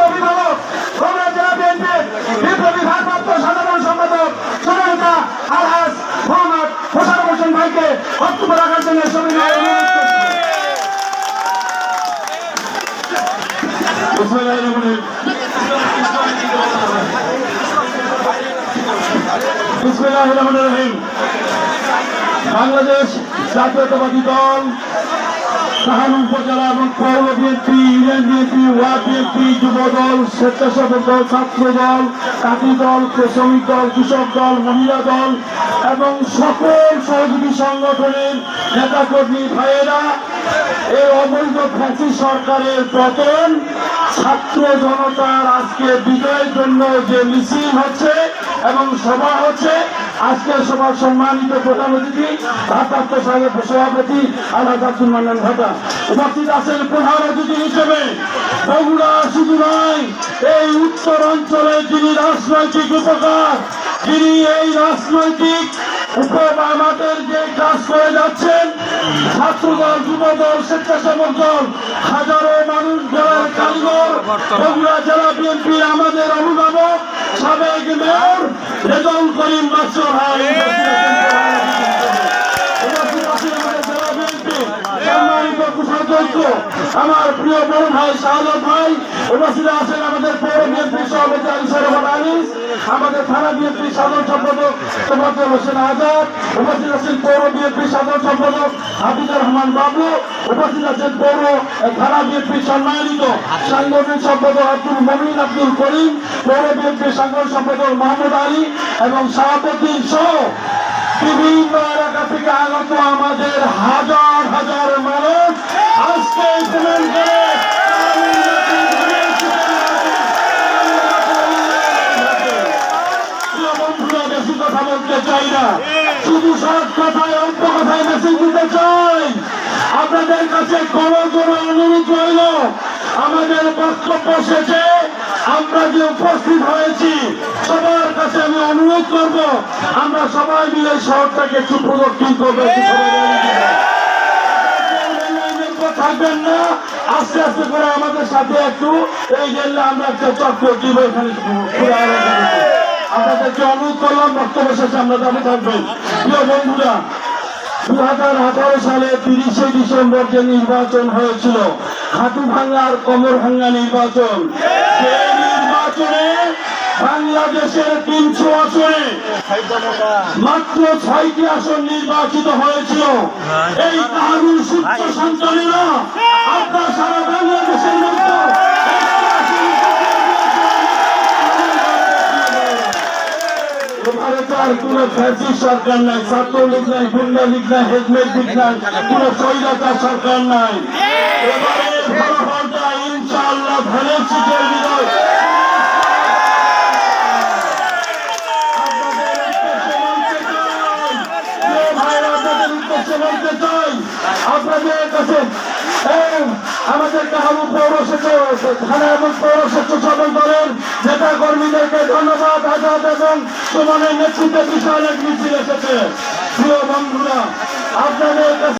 অভিভাবক বগুড়া জেলা বিএনপির বিপ্লবী ভারপ্রাপ্ত সাধারণ সম্পাদক জননেতা আলহাজ মোহাম্মদ মোশাররফ হোসেন ভাইকে বক্তব্য রাখার জন্য সবিনয় অনুরোধ করছি। বিসমিল্লাহির রহমানির রহিম। বাংলাদেশ জাতীয়তাবাদী দল কাহান উপজেলা এবং পৌর BNP, union BNP, ward BNP, Jubo Dal, স্বেচ্ছাসেবক দল, ছাত্র দল, কাঠি দল, শ্রমিক দল, কৃষক দল, মহিলা দল এবং সকল সহযোগী সংগঠনের নেতাকর্মী ভাইয়েরা এই অবৈধ ফ্যাসি সরকারের পতন, ছাত্র জনতার আজকে বিজয়ের জন্য যে মিছিল হচ্ছে এবং সভা হচ্ছে, আজকে সভার সম্মানিত প্রধান অতিথি ভারপ্রাপ্ত সভাপতি আলহাজ আব্দুল মান্নান ভাটা উপস্থিত আছেন। প্রধান অতিথি হিসেবে বগুড়া শুধু নয়, এই উত্তর অঞ্চলে যিনি রাজনৈতিক উপকার, যিনি এই রাজনৈতিক আমাদের যে কাজ করে যাচ্ছেন, ছাত্রদল, যুবদল, স্বেচ্ছাসেবক দল, হাজারো মানুষ দলের কারিগর, বগুড়া জেলা বিএনপির আমাদের অভিভাবক সাবেক মেয়র রেজাউল করিম মাসুদ ভাই, আমার প্রিয় বড় ভাই শাহাদত ভাই উপস্থিত আছেন, আমাদের পৌর বিএনপি সভাপতি আনিসুর রহমান আনিস, আমাদের থানা বিএনপি সাধারণ সম্পাদক তোফাজ্জল হোসেন আজাদ, উপস্থিত আছেন পৌর বিএনপি সাধারণ সম্পাদক হাফিজুর রহমান বাবু, উপস্থিত আছেন পৌর থানা বিএনপি সম্মানিত সাংগঠনিক সম্পাদক আব্দুল মমিন আব্দুল করিম, পৌর বিএনপি সাংগঠনিক সম্পাদক মোহাম্মদ আলী এবং সভাপতি সহ বিভিন্ন এলাকা থেকে আগত আমাদের হাজার হাজার মানুষ আজকে বেশি কথা বলতে চাই না, শুধু সব কথায় অল্প কথায় বেশি দিতে চাই। আপনাদের কাছে করজোড়ে অনুরোধ রইল, আমাদের বক্তব্য শেষে আমরা যে উপস্থিত হয়েছি সবার কাছে আমি অনুরোধ করব, আমরা সবাই মিলে শহরটাকে একটু প্রদক্ষিণ করবো, থাকবেন না, আস্তে আস্তে করে আমাদের সাথে একটু এই জেলে আমরা একটা চক্র দিব, এখানে আপনাদেরকে অনুরোধ করলাম, বক্তব্য শেষে আমরা দাবি থাকবেন। প্রিয় বন্ধুরা, 2018 সালে 30শে ডিসেম্বর যে নির্বাচন হয়েছিল, হাঁটু ভাঙ্গার কোমর ভাঙ্গা নির্বাচন, সেই নির্বাচনে বাংলাদেশের 300 আসনে মাত্র 6টি আসন নির্বাচিত হয়েছিল। এই কাহারুর সূত্র সন্তানেরা আপনার সারা বাংলাদেশের মধ্যে ভারতের কোন ফ্যাসি সরকার নাই, ছাত্রলীগ নাই, গুন্ডা লীগ নাই, হেলমেট লীগ নাই, কোন স্বৈরাচার সরকার নাই। এবারের ফলাফলটা ইনশাআল্লাহ ধানের শীতের বিজয়। আপনাদের কাছে আমাদের কাহাবু পৌর থানা এবং পৌর স্বেচ্ছাসেবক দলের নেতা কর্মীদেরকে ধন্যবাদ। আজাদ এবং সুমনের নেতৃত্বে বিশাল এক মিছিল এসেছে। প্রিয় বন্ধুরা, আপনাদের কাছে